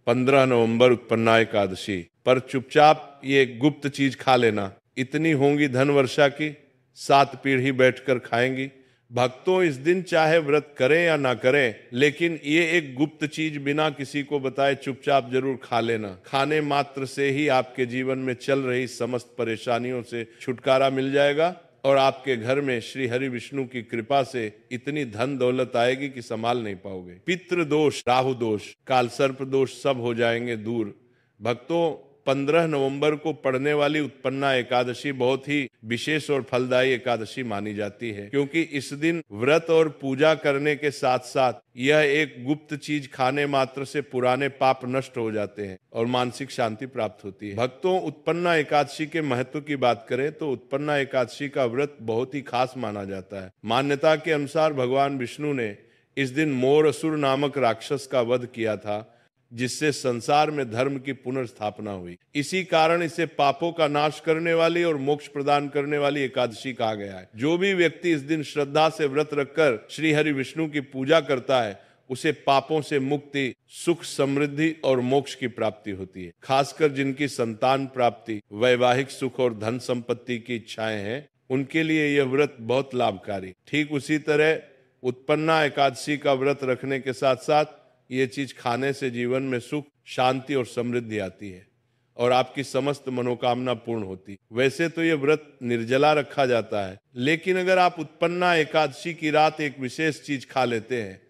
15 नवंबर उत्पन्ना एकादशी पर चुपचाप ये गुप्त चीज खा लेना, इतनी होंगी धन वर्षा की, 7 पीढ़ी बैठकर खाएंगी। भक्तों, इस दिन चाहे व्रत करें या ना करें, लेकिन ये एक गुप्त चीज बिना किसी को बताए चुपचाप जरूर खा लेना। खाने मात्र से ही आपके जीवन में चल रही समस्त परेशानियों से छुटकारा मिल जाएगा और आपके घर में श्री हरि विष्णु की कृपा से इतनी धन दौलत आएगी कि संभाल नहीं पाओगे। पितृ दोष, राहु दोष, काल सर्प दोष सब हो जाएंगे दूर। भक्तों, 15 नवंबर को पड़ने वाली उत्पन्ना एकादशी बहुत ही विशेष और फलदायी एकादशी मानी जाती है, क्योंकि इस दिन व्रत और पूजा करने के साथ साथ यह एक गुप्त चीज खाने मात्र से पुराने पाप नष्ट हो जाते हैं और मानसिक शांति प्राप्त होती है। भक्तों, उत्पन्ना एकादशी के महत्व की बात करें तो उत्पन्ना एकादशी का व्रत बहुत ही खास माना जाता है। मान्यता के अनुसार भगवान विष्णु ने इस दिन मोरअसुर नामक राक्षस का वध किया था, जिससे संसार में धर्म की पुनर्स्थापना हुई। इसी कारण इसे पापों का नाश करने वाली और मोक्ष प्रदान करने वाली एकादशी कहा गया है। जो भी व्यक्ति इस दिन श्रद्धा से व्रत रखकर श्री हरि विष्णु की पूजा करता है, उसे पापों से मुक्ति, सुख, समृद्धि और मोक्ष की प्राप्ति होती है। खासकर जिनकी संतान प्राप्ति, वैवाहिक सुख और धन संपत्ति की इच्छाएं हैं, उनके लिए यह व्रत बहुत लाभकारी। ठीक उसी तरह उत्पन्ना एकादशी का व्रत रखने के साथ साथ ये चीज खाने से जीवन में सुख, शांति और समृद्धि आती है और आपकी समस्त मनोकामना पूर्ण होती। वैसे तो ये व्रत निर्जला रखा जाता है, लेकिन अगर आप उत्पन्ना एकादशी की रात एक विशेष चीज खा लेते हैं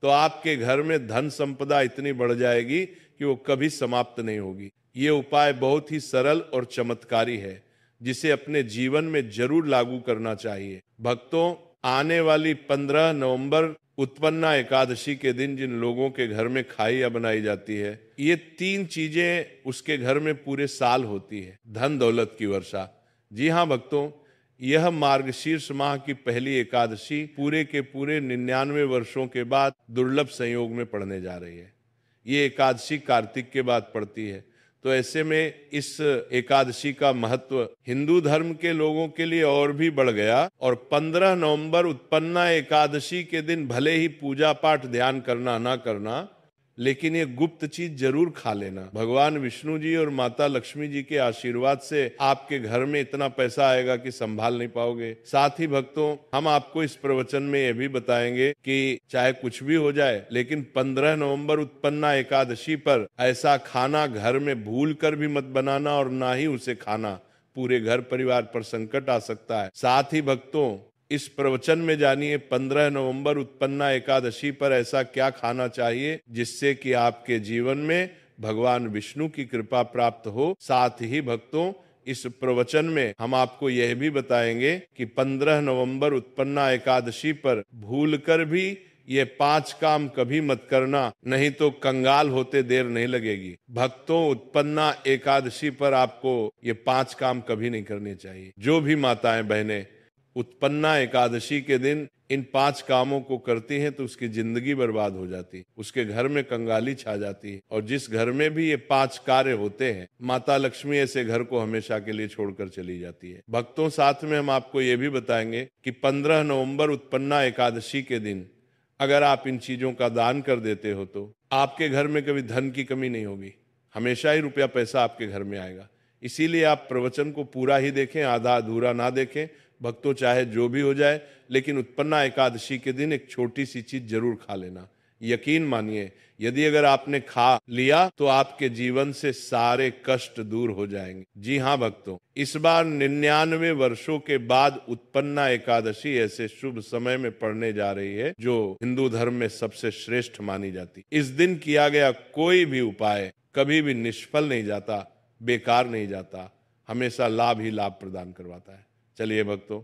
तो आपके घर में धन संपदा इतनी बढ़ जाएगी कि वो कभी समाप्त नहीं होगी। ये उपाय बहुत ही सरल और चमत्कारी है, जिसे अपने जीवन में जरूर लागू करना चाहिए। भक्तों, आने वाली 15 नवंबर उत्पन्ना एकादशी के दिन जिन लोगों के घर में खाई या बनाई जाती है, ये 3 चीजें उसके घर में पूरे साल होती है। धन दौलत की वर्षा। जी हाँ भक्तों, यह मार्गशीर्ष माह की पहली एकादशी पूरे के पूरे 99 वर्षों के बाद दुर्लभ संयोग में पड़ने जा रही है। ये एकादशी कार्तिक के बाद पड़ती है, तो ऐसे में इस एकादशी का महत्व हिंदू धर्म के लोगों के लिए और भी बढ़ गया और 15 नवंबर उत्पन्ना एकादशी के दिन भले ही पूजा पाठ ध्यान करना ना करना, लेकिन ये गुप्त चीज जरूर खा लेना। भगवान विष्णु जी और माता लक्ष्मी जी के आशीर्वाद से आपके घर में इतना पैसा आएगा कि संभाल नहीं पाओगे। साथ ही भक्तों, हम आपको इस प्रवचन में यह भी बताएंगे कि चाहे कुछ भी हो जाए, लेकिन 15 नवंबर उत्पन्ना एकादशी पर ऐसा खाना घर में भूल कर भी मत बनाना और ना ही उसे खाना। पूरे घर परिवार पर संकट आ सकता है। साथ ही भक्तों, इस प्रवचन में जानिए 15 नवंबर उत्पन्ना एकादशी पर ऐसा क्या खाना चाहिए जिससे कि आपके जीवन में भगवान विष्णु की कृपा प्राप्त हो। साथ ही भक्तों, इस प्रवचन में हम आपको यह भी बताएंगे कि 15 नवंबर उत्पन्ना एकादशी पर भूलकर भी ये 5 काम कभी मत करना, नहीं तो कंगाल होते देर नहीं लगेगी। भक्तों, उत्पन्ना एकादशी पर आपको ये 5 काम कभी नहीं करने चाहिए। जो भी माताएं बहनें उत्पन्ना एकादशी के दिन इन 5 कामों को करती हैं तो उसकी जिंदगी बर्बाद हो जाती, उसके घर में कंगाली छा जाती है। और जिस घर में भी ये 5 कार्य होते हैं, माता लक्ष्मी ऐसे घर को हमेशा के लिए छोड़कर चली जाती है। भक्तों, साथ में हम आपको ये भी बताएंगे कि 15 नवंबर उत्पन्ना एकादशी के दिन अगर आप इन चीजों का दान कर देते हो तो आपके घर में कभी धन की कमी नहीं होगी, हमेशा ही रुपया पैसा आपके घर में आएगा। इसीलिए आप प्रवचन को पूरा ही देखें, आधा अधूरा ना देखें। भक्तों, चाहे जो भी हो जाए, लेकिन उत्पन्ना एकादशी के दिन एक छोटी सी चीज जरूर खा लेना। यकीन मानिए, यदि अगर आपने खा लिया तो आपके जीवन से सारे कष्ट दूर हो जाएंगे। जी हाँ भक्तों, इस बार 99 वर्षों के बाद उत्पन्ना एकादशी ऐसे शुभ समय में पड़ने जा रही है जो हिंदू धर्म में सबसे श्रेष्ठ मानी जाती। इस दिन किया गया कोई भी उपाय कभी भी निष्फल नहीं जाता, बेकार नहीं जाता, हमेशा लाभ ही लाभ प्रदान करवाता है। चलिए भक्तों,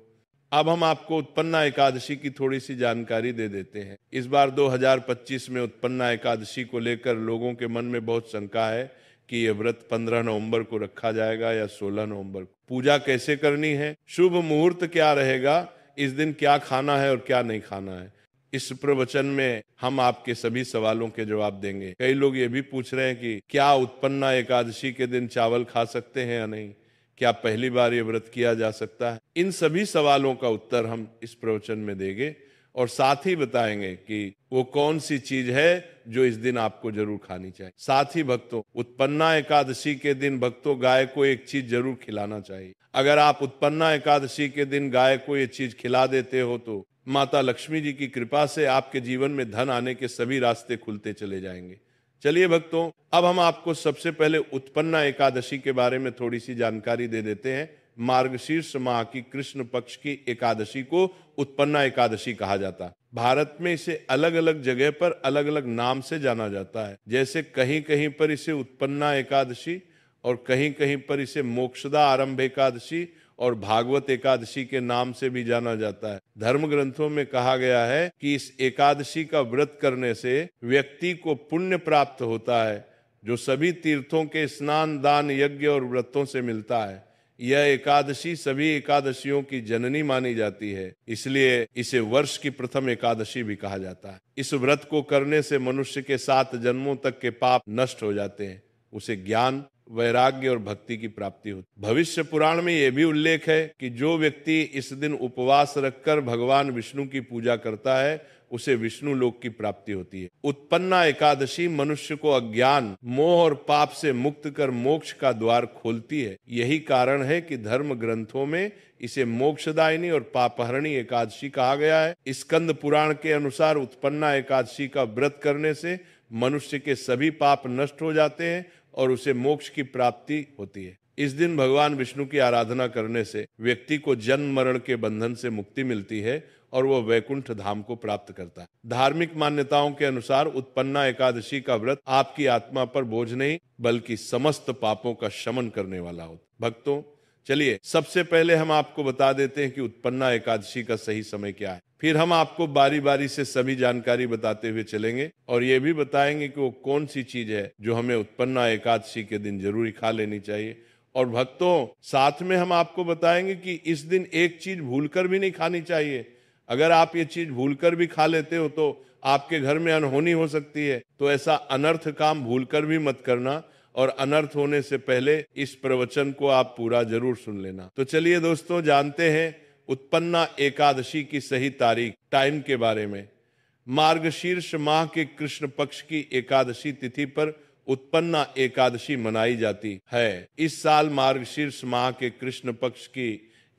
अब हम आपको उत्पन्ना एकादशी की थोड़ी सी जानकारी दे देते हैं। इस बार 2025 में उत्पन्ना एकादशी को लेकर लोगों के मन में बहुत शंका है कि यह व्रत 15 नवंबर को रखा जाएगा या 16 नवंबर को। पूजा कैसे करनी है, शुभ मुहूर्त क्या रहेगा, इस दिन क्या खाना है और क्या नहीं खाना है, इस प्रवचन में हम आपके सभी सवालों के जवाब देंगे। कई लोग ये भी पूछ रहे हैं कि क्या उत्पन्ना एकादशी के दिन चावल खा सकते हैं या नहीं, क्या पहली बार ये व्रत किया जा सकता है। इन सभी सवालों का उत्तर हम इस प्रवचन में देंगे और साथ ही बताएंगे कि वो कौन सी चीज है जो इस दिन आपको जरूर खानी चाहिए। साथ ही भक्तों, उत्पन्ना एकादशी के दिन भक्तों गाय को एक चीज जरूर खिलाना चाहिए। अगर आप उत्पन्ना एकादशी के दिन गाय को ये चीज खिला देते हो तो माता लक्ष्मी जी की कृपा से आपके जीवन में धन आने के सभी रास्ते खुलते चले जाएंगे। चलिए भक्तों, अब हम आपको सबसे पहले उत्पन्ना एकादशी के बारे में थोड़ी सी जानकारी दे देते हैं। मार्गशीर्ष माह की कृष्ण पक्ष की एकादशी को उत्पन्ना एकादशी कहा जाता है। भारत में इसे अलग अलग जगह पर अलग अलग नाम से जाना जाता है। जैसे कहीं कहीं पर इसे उत्पन्ना एकादशी और कहीं कहीं पर इसे मोक्षदा आरंभ एकादशी और भागवत एकादशी के नाम से भी जाना जाता है। धर्म ग्रंथों में कहा गया है कि इस एकादशी का व्रत करने से व्यक्ति को पुण्य प्राप्त होता है, जो सभी तीर्थों के स्नान, दान, यज्ञ और व्रतों से मिलता है। यह एकादशी सभी एकादशियों की जननी मानी जाती है, इसलिए इसे वर्ष की प्रथम एकादशी भी कहा जाता है। इस व्रत को करने से मनुष्य के 7 जन्मों तक के पाप नष्ट हो जाते हैं, उसे ज्ञान, वैराग्य और भक्ति की प्राप्ति होती। भविष्य पुराण में यह भी उल्लेख है कि जो व्यक्ति इस दिन उपवास रखकर भगवान विष्णु की पूजा करता है उसे विष्णु लोक की प्राप्ति होती है। उत्पन्ना एकादशी मनुष्य को अज्ञान, मोह और पाप से मुक्त कर मोक्ष का द्वार खोलती है। यही कारण है कि धर्म ग्रंथों में इसे मोक्षदायिनी और पापहरणी एकादशी कहा गया है। स्कंद पुराण के अनुसार उत्पन्ना एकादशी का व्रत करने से मनुष्य के सभी पाप नष्ट हो जाते हैं और उसे मोक्ष की प्राप्ति होती है। इस दिन भगवान विष्णु की आराधना करने से व्यक्ति को जन्म मरण के बंधन से मुक्ति मिलती है और वह वैकुंठ धाम को प्राप्त करता है। धार्मिक मान्यताओं के अनुसार उत्पन्ना एकादशी का व्रत आपकी आत्मा पर बोझ नहीं बल्कि समस्त पापों का शमन करने वाला होता। भक्तों, चलिए सबसे पहले हम आपको बता देते हैं कि उत्पन्ना एकादशी का सही समय क्या है। फिर हम आपको बारी बारी से सभी जानकारी बताते हुए चलेंगे और ये भी बताएंगे कि वो कौन सी चीज है जो हमें उत्पन्ना एकादशी के दिन जरूरी खा लेनी चाहिए। और भक्तों, साथ में हम आपको बताएंगे कि इस दिन एक चीज भूलकर भी नहीं खानी चाहिए। अगर आप ये चीज भूलकर भी खा लेते हो तो आपके घर में अनहोनी हो सकती है। तो ऐसा अनर्थ काम भूलकर भी मत करना और अनर्थ होने से पहले इस प्रवचन को आप पूरा जरूर सुन लेना। तो चलिए दोस्तों, जानते हैं उत्पन्ना एकादशी की सही तारीख, टाइम के बारे में। मार्गशीर्ष माह के कृष्ण पक्ष की एकादशी तिथि पर उत्पन्ना एकादशी मनाई जाती है। इस साल मार्गशीर्ष माह के कृष्ण पक्ष की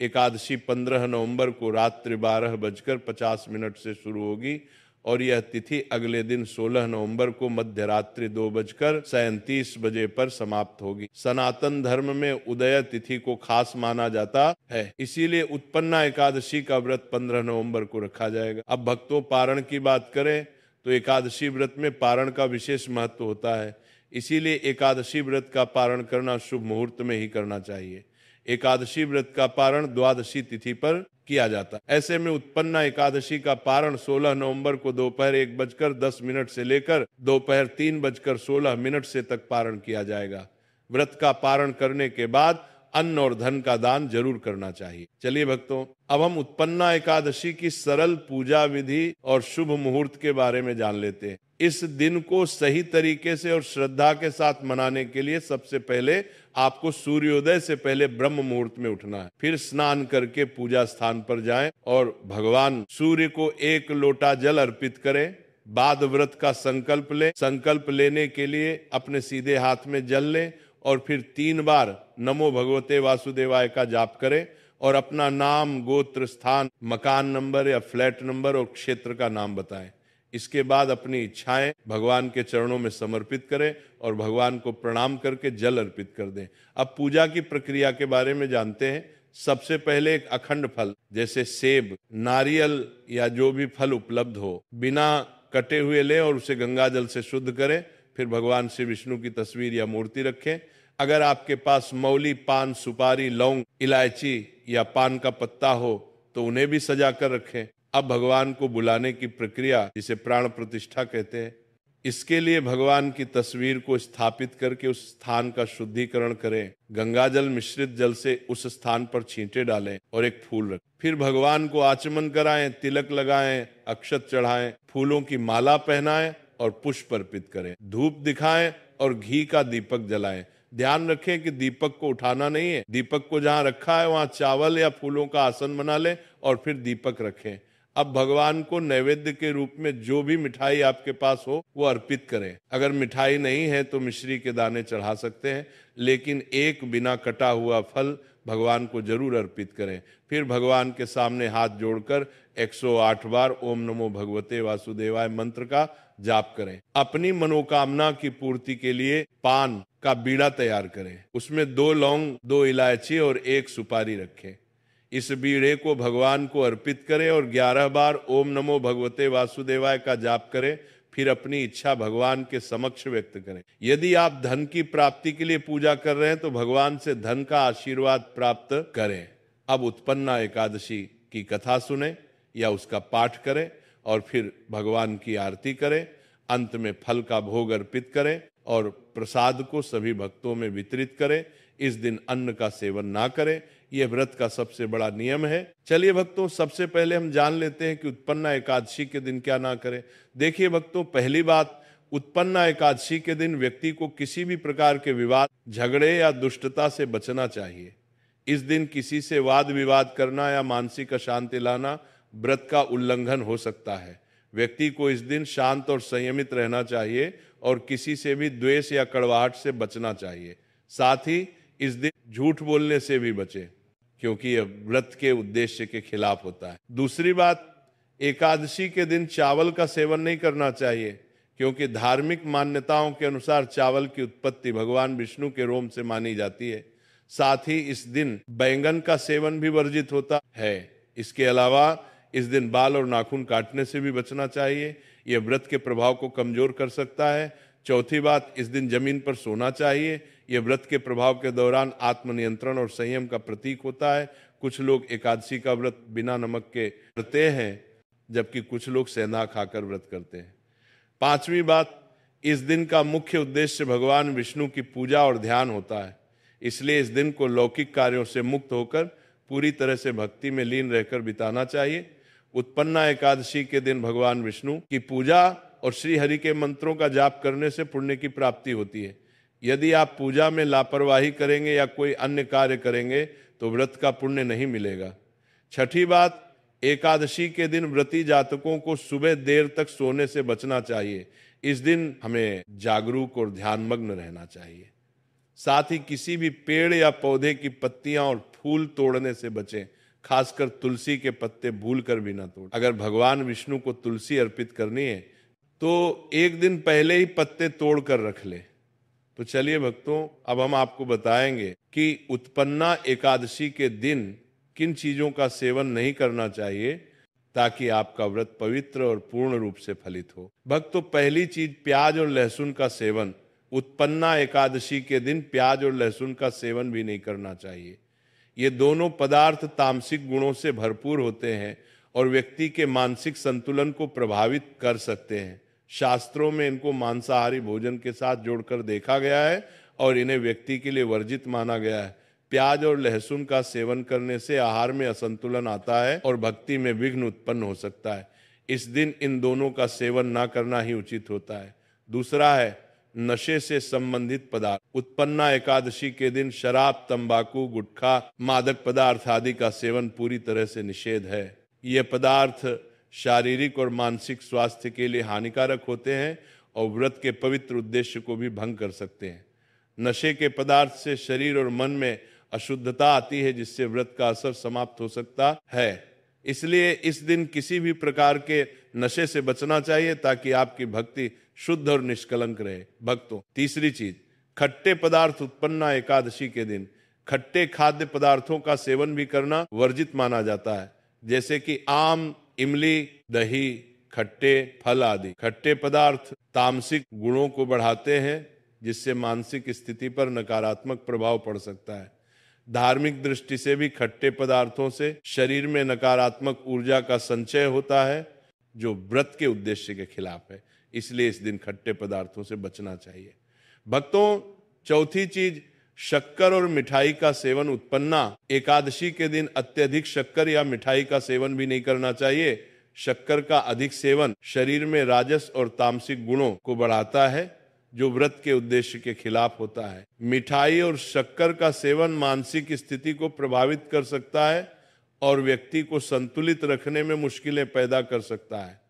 एकादशी 15 नवंबर को रात्रि 12:50 से शुरू होगी और यह तिथि अगले दिन 16 नवंबर को मध्य रात्रि 2:37 बजे पर समाप्त होगी। सनातन धर्म में उदय तिथि को खास माना जाता है, इसीलिए उत्पन्ना एकादशी का व्रत 15 नवंबर को रखा जाएगा। अब भक्तों, पारण की बात करें तो एकादशी व्रत में पारण का विशेष महत्व होता है, इसीलिए एकादशी व्रत का पारण करना शुभ मुहूर्त में ही करना चाहिए। एकादशी व्रत का पारण द्वादशी तिथि पर किया जाता है। ऐसे में उत्पन्ना एकादशी का पारण 16 नवंबर को दोपहर 1:10 से लेकर दोपहर 3:16 से तक पारण किया जाएगा। व्रत का पारण करने के बाद अन्न और धन का दान जरूर करना चाहिए। चलिए भक्तों, अब हम उत्पन्ना एकादशी की सरल पूजा विधि और शुभ मुहूर्त के बारे में जान लेते हैं। इस दिन को सही तरीके से और श्रद्धा के साथ मनाने के लिए सबसे पहले आपको सूर्योदय से पहले ब्रह्म मुहूर्त में उठना है। फिर स्नान करके पूजा स्थान पर जाएं और भगवान सूर्य को 1 लोटा जल अर्पित करें। बाद व्रत का संकल्प लें। संकल्प लेने के लिए अपने सीधे हाथ में जल लें और फिर 3 बार नमो भगवते वासुदेवाय का जाप करें और अपना नाम, गोत्र, स्थान, मकान नंबर या फ्लैट नंबर और क्षेत्र का नाम बताएं। इसके बाद अपनी इच्छाएं भगवान के चरणों में समर्पित करें और भगवान को प्रणाम करके जल अर्पित कर दें। अब पूजा की प्रक्रिया के बारे में जानते हैं। सबसे पहले एक अखंड फल जैसे सेब, नारियल या जो भी फल उपलब्ध हो बिना कटे हुए लें और उसे गंगा जल से शुद्ध करें। फिर भगवान श्री विष्णु की तस्वीर या मूर्ति रखें। अगर आपके पास मौली, पान, सुपारी, लौंग, इलायची या पान का पत्ता हो तो उन्हें भी सजा कर रखें। अब भगवान को बुलाने की प्रक्रिया, जिसे प्राण प्रतिष्ठा कहते हैं, इसके लिए भगवान की तस्वीर को स्थापित करके उस स्थान का शुद्धिकरण करें। गंगाजल मिश्रित जल से उस स्थान पर छींटे डालें और एक फूल रखें। फिर भगवान को आचमन कराएं, तिलक लगाएं, अक्षत चढ़ाएं, फूलों की माला पहनाएं और पुष्प अर्पित करें। धूप दिखाएं और घी का दीपक जलाएं। ध्यान रखें कि दीपक को उठाना नहीं है। दीपक को जहां रखा है वहां चावल या फूलों का आसन बना लें और फिर दीपक रखें। अब भगवान को नैवेद्य के रूप में जो भी मिठाई आपके पास हो वो अर्पित करें। अगर मिठाई नहीं है तो मिश्री के दाने चढ़ा सकते हैं, लेकिन एक बिना कटा हुआ फल भगवान को जरूर अर्पित करें। फिर भगवान के सामने हाथ जोड़कर 108 बार ओम नमो भगवते वासुदेवाय मंत्र का जाप करें। अपनी मनोकामना की पूर्ति के लिए पान का बीड़ा तैयार करें, उसमें 2 लौंग, 2 इलायची और 1 सुपारी रखें। इस बीड़े को भगवान को अर्पित करें और 11 बार ओम नमो भगवते वासुदेवाय का जाप करें। फिर अपनी इच्छा भगवान के समक्ष व्यक्त करें। यदि आप धन की प्राप्ति के लिए पूजा कर रहे हैं तो भगवान से धन का आशीर्वाद प्राप्त करें। अब उत्पन्ना एकादशी की कथा सुने या उसका पाठ करें और फिर भगवान की आरती करें। अंत में फल का भोग अर्पित करें और प्रसाद को सभी भक्तों में वितरित करें। इस दिन अन्न का सेवन ना करें, यह व्रत का सबसे बड़ा नियम है। चलिए भक्तों, सबसे पहले हम जान लेते हैं कि उत्पन्ना एकादशी के दिन क्या ना करें। देखिए भक्तों, पहली बात, उत्पन्ना एकादशी के दिन व्यक्ति को किसी भी प्रकार के विवाद, झगड़े या दुष्टता से बचना चाहिए। इस दिन किसी से वाद विवाद करना या मानसिक अशांति लाना व्रत का उल्लंघन हो सकता है। व्यक्ति को इस दिन शांत और संयमित रहना चाहिए और किसी से भी द्वेष या कड़वाहट से बचना चाहिए। साथ ही इस दिन झूठ बोलने से भी बचें, क्योंकि यह व्रत के उद्देश्य के खिलाफ होता है। दूसरी बात, एकादशी के दिन चावल का सेवन नहीं करना चाहिए, क्योंकि धार्मिक मान्यताओं के अनुसार चावल की उत्पत्ति भगवान विष्णु के रोम से मानी जाती है। साथ ही इस दिन बैंगन का सेवन भी वर्जित होता है। इसके अलावा इस दिन बाल और नाखून काटने से भी बचना चाहिए, यह व्रत के प्रभाव को कमजोर कर सकता है। चौथी बात, इस दिन जमीन पर सोना चाहिए, यह व्रत के प्रभाव के दौरान आत्मनियंत्रण और संयम का प्रतीक होता है। कुछ लोग एकादशी का व्रत बिना नमक के करते हैं, जबकि कुछ लोग सेंधा खाकर व्रत करते हैं। पांचवी बात, इस दिन का मुख्य उद्देश्य भगवान विष्णु की पूजा और ध्यान होता है, इसलिए इस दिन को लौकिक कार्यों से मुक्त होकर पूरी तरह से भक्ति में लीन रहकर बिताना चाहिए। उत्पन्ना एकादशी के दिन भगवान विष्णु की पूजा और श्री हरि के मंत्रों का जाप करने से पुण्य की प्राप्ति होती है। यदि आप पूजा में लापरवाही करेंगे या कोई अन्य कार्य करेंगे तो व्रत का पुण्य नहीं मिलेगा। छठी बात, एकादशी के दिन व्रती जातकों को सुबह देर तक सोने से बचना चाहिए। इस दिन हमें जागरूक और ध्यानमग्न रहना चाहिए। साथ ही किसी भी पेड़ या पौधे की पत्तियां और फूल तोड़ने से बचें, खासकर तुलसी के पत्ते भूलकर भी ना तोड़ें। अगर भगवान विष्णु को तुलसी अर्पित करनी है तो एक दिन पहले ही पत्ते तोड़ कर रख ले। तो चलिए भक्तों, अब हम आपको बताएंगे कि उत्पन्ना एकादशी के दिन किन चीजों का सेवन नहीं करना चाहिए ताकि आपका व्रत पवित्र और पूर्ण रूप से फलित हो। भक्तों, पहली चीज, प्याज और लहसुन का सेवन। उत्पन्ना एकादशी के दिन प्याज और लहसुन का सेवन भी नहीं करना चाहिए। ये दोनों पदार्थ तामसिक गुणों से भरपूर होते हैं और व्यक्ति के मानसिक संतुलन को प्रभावित कर सकते हैं। शास्त्रों में इनको मांसाहारी भोजन के साथ जोड़कर देखा गया है और इन्हें व्यक्ति के लिए वर्जित माना गया है। प्याज और लहसुन का सेवन करने से आहार में असंतुलन आता है और भक्ति में विघ्न उत्पन्न हो सकता है। इस दिन इन दोनों का सेवन ना करना ही उचित होता है। दूसरा है नशे से संबंधित पदार्थ। उत्पन्ना एकादशी के दिन शराब, तंबाकू, गुटखा, मादक पदार्थ आदि का सेवन पूरी तरह से निषेध है। ये पदार्थ शारीरिक और मानसिक स्वास्थ्य के लिए हानिकारक होते हैं और व्रत के पवित्र उद्देश्य को भी भंग कर सकते हैं। नशे के पदार्थ से शरीर और मन में अशुद्धता आती है, जिससे व्रत का असर समाप्त हो सकता है। इसलिए इस दिन किसी भी प्रकार के नशे से बचना चाहिए ताकि आपकी भक्ति शुद्ध और निष्कलंक रहे। भक्तों, तीसरी चीज, खट्टे पदार्थ। उत्पन्ना एकादशी के दिन खट्टे खाद्य पदार्थों का सेवन भी करना वर्जित माना जाता है, जैसे कि आम, इमली, दही, खट्टे फल आदि। खट्टे पदार्थ तामसिक गुणों को बढ़ाते हैं, जिससे मानसिक स्थिति पर नकारात्मक प्रभाव पड़ सकता है। धार्मिक दृष्टि से भी खट्टे पदार्थों से शरीर में नकारात्मक ऊर्जा का संचय होता है, जो व्रत के उद्देश्य के खिलाफ है। इसलिए इस दिन खट्टे पदार्थों से बचना चाहिए। भक्तों, चौथी चीज, शक्कर और मिठाई का सेवन। उत्पन्ना एकादशी के दिन अत्यधिक शक्कर या मिठाई का सेवन भी नहीं करना चाहिए। शक्कर का अधिक सेवन शरीर में राजस और तामसिक गुणों को बढ़ाता है, जो व्रत के उद्देश्य के खिलाफ होता है। मिठाई और शक्कर का सेवन मानसिक स्थिति को प्रभावित कर सकता है और व्यक्ति को संतुलित रखने में मुश्किलें पैदा कर सकता है।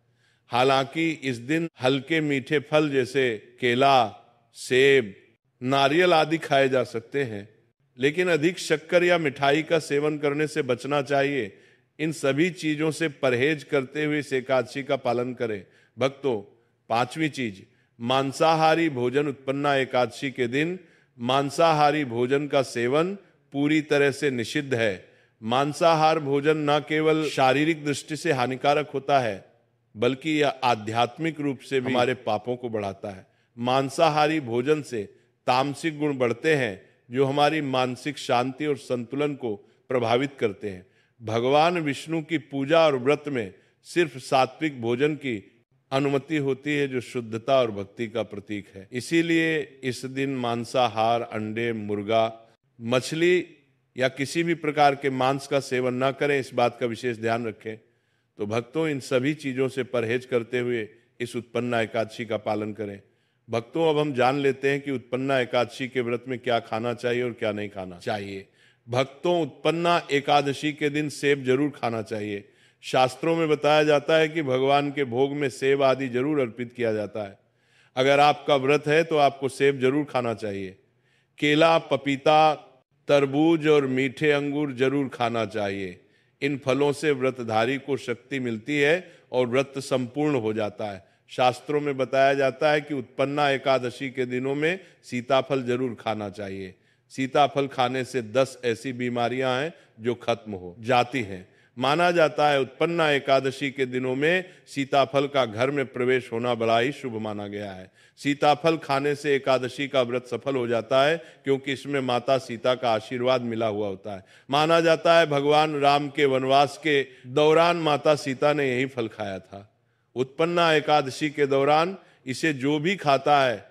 हालांकि इस दिन हल्के मीठे फल जैसे केला, सेब, नारियल आदि खाए जा सकते हैं, लेकिन अधिक शक्कर या मिठाई का सेवन करने से बचना चाहिए। इन सभी चीजों से परहेज करते हुए इस एकादशी का पालन करें। भक्तों, पांचवी चीज, मांसाहारी भोजन। उत्पन्ना एकादशी के दिन मांसाहारी भोजन का सेवन पूरी तरह से निषिद्ध है। मांसाहार भोजन न केवल शारीरिक दृष्टि से हानिकारक होता है, बल्कि यह आध्यात्मिक रूप से भी हमारे पापों को बढ़ाता है। मांसाहारी भोजन से तामसिक गुण बढ़ते हैं, जो हमारी मानसिक शांति और संतुलन को प्रभावित करते हैं। भगवान विष्णु की पूजा और व्रत में सिर्फ सात्विक भोजन की अनुमति होती है, जो शुद्धता और भक्ति का प्रतीक है। इसीलिए इस दिन मांसाहार, अंडे, मुर्गा, मछली या किसी भी प्रकार के मांस का सेवन न करें, इस बात का विशेष ध्यान रखें। तो भक्तों, इन सभी चीजों से परहेज करते हुए इस उत्पन्ना एकादशी का पालन करें। भक्तों, अब हम जान लेते हैं कि उत्पन्ना एकादशी के व्रत में क्या खाना चाहिए और क्या नहीं खाना चाहिए। भक्तों, उत्पन्ना एकादशी के दिन सेब जरूर खाना चाहिए। शास्त्रों में बताया जाता है कि भगवान के भोग में सेब आदि जरूर अर्पित किया जाता है। अगर आपका व्रत है तो आपको सेब जरूर खाना चाहिए। केला, पपीता, तरबूज और मीठे अंगूर जरूर खाना चाहिए। इन फलों से व्रतधारी को शक्ति मिलती है और व्रत संपूर्ण हो जाता है। शास्त्रों में बताया जाता है कि उत्पन्ना एकादशी के दिनों में सीताफल जरूर खाना चाहिए। सीताफल खाने से 10 ऐसी बीमारियां हैं जो खत्म हो जाती हैं। माना जाता है उत्पन्ना एकादशी के दिनों में सीताफल का घर में प्रवेश होना बड़ा ही शुभ माना गया है। सीताफल खाने से एकादशी का व्रत सफल हो जाता है, क्योंकि इसमें माता सीता का आशीर्वाद मिला हुआ होता है। माना जाता है भगवान राम के वनवास के दौरान माता सीता ने यही फल खाया था। उत्पन्ना एकादशी के दौरान इसे जो भी खाता है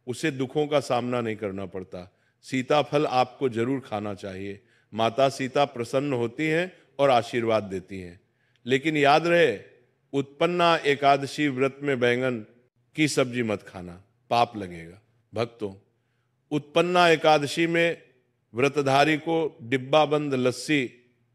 उसे दुखों का सामना नहीं करना पड़ता। सीताफल आपको जरूर खाना चाहिए। माता सीता प्रसन्न होती हैं और आशीर्वाद देती हैं। लेकिन याद रहे, उत्पन्ना एकादशी व्रत में बैंगन की सब्जी मत खाना, पाप लगेगा। भक्तों, उत्पन्ना एकादशी में व्रतधारी को डिब्बा बंद लस्सी,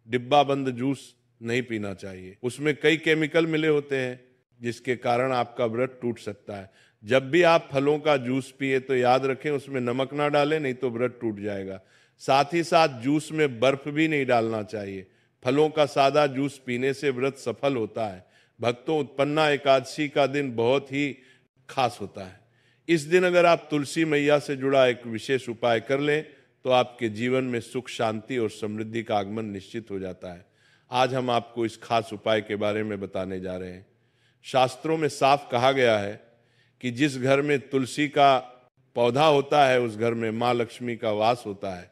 डिब्बा बंद जूस नहीं पीना चाहिए। उसमें कई केमिकल मिले होते हैं, जिसके कारण आपका व्रत टूट सकता है। जब भी आप फलों का जूस पिए तो याद रखें उसमें नमक ना डालें, नहीं तो व्रत टूट जाएगा। साथ ही साथ जूस में बर्फ भी नहीं डालना चाहिए। फलों का सादा जूस पीने से व्रत सफल होता है। भक्तों, उत्पन्ना एकादशी का दिन बहुत ही खास होता है। इस दिन अगर आप तुलसी मैया से जुड़ा एक विशेष उपाय कर लें तो आपके जीवन में सुख, शांति और समृद्धि का आगमन निश्चित हो जाता है। आज हम आपको इस खास उपाय के बारे में बताने जा रहे हैं। शास्त्रों में साफ कहा गया है कि जिस घर में तुलसी का पौधा होता है उस घर में माँ लक्ष्मी का वास होता है,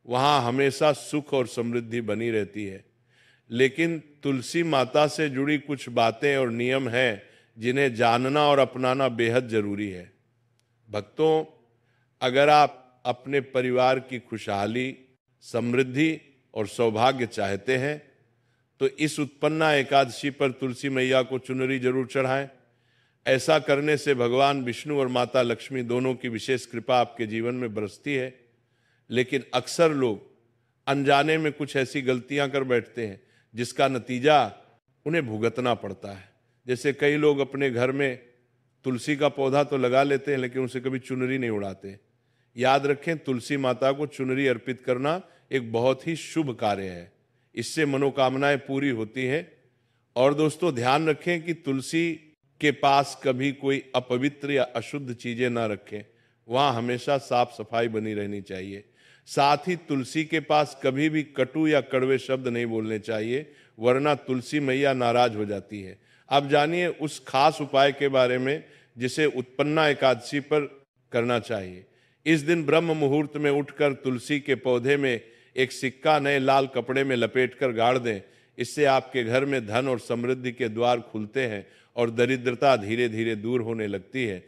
वहाँ हमेशा सुख और समृद्धि बनी रहती है। लेकिन तुलसी माता से जुड़ी कुछ बातें और नियम हैं जिन्हें जानना और अपनाना बेहद जरूरी है। भक्तों, अगर आप अपने परिवार की खुशहाली, समृद्धि और सौभाग्य चाहते हैं तो इस उत्पन्ना एकादशी पर तुलसी मैया को चुनरी जरूर चढ़ाएं। ऐसा करने से भगवान विष्णु और माता लक्ष्मी दोनों की विशेष कृपा आपके जीवन में बरसती है। लेकिन अक्सर लोग अनजाने में कुछ ऐसी गलतियां कर बैठते हैं जिसका नतीजा उन्हें भुगतना पड़ता है। जैसे कई लोग अपने घर में तुलसी का पौधा तो लगा लेते हैं लेकिन उसे कभी चुनरी नहीं उड़ाते। याद रखें, तुलसी माता को चुनरी अर्पित करना एक बहुत ही शुभ कार्य है। इससे मनोकामनाएं पूरी होती हैं। और दोस्तों, ध्यान रखें कि तुलसी के पास कभी कोई अपवित्र या अशुद्ध चीजें ना रखें। वहां हमेशा साफ सफाई बनी रहनी चाहिए। साथ ही तुलसी के पास कभी भी कटु या कड़वे शब्द नहीं बोलने चाहिए, वरना तुलसी मैया नाराज हो जाती है। अब जानिए उस खास उपाय के बारे में जिसे उत्पन्ना एकादशी पर करना चाहिए। इस दिन ब्रह्म मुहूर्त में उठकर तुलसी के पौधे में एक सिक्का नए लाल कपड़े में लपेटकर गाड़ दें। इससे आपके घर में धन और समृद्धि के द्वार खुलते हैं और दरिद्रता धीरे धीरे दूर होने लगती है।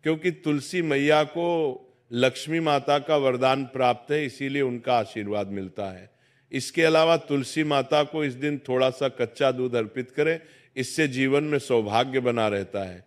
क्योंकि तुलसी मैया को लक्ष्मी माता का वरदान प्राप्त है, इसीलिए उनका आशीर्वाद मिलता है। इसके अलावा तुलसी माता को इस दिन थोड़ा सा कच्चा दूध अर्पित करें, इससे जीवन में सौभाग्य बना रहता है।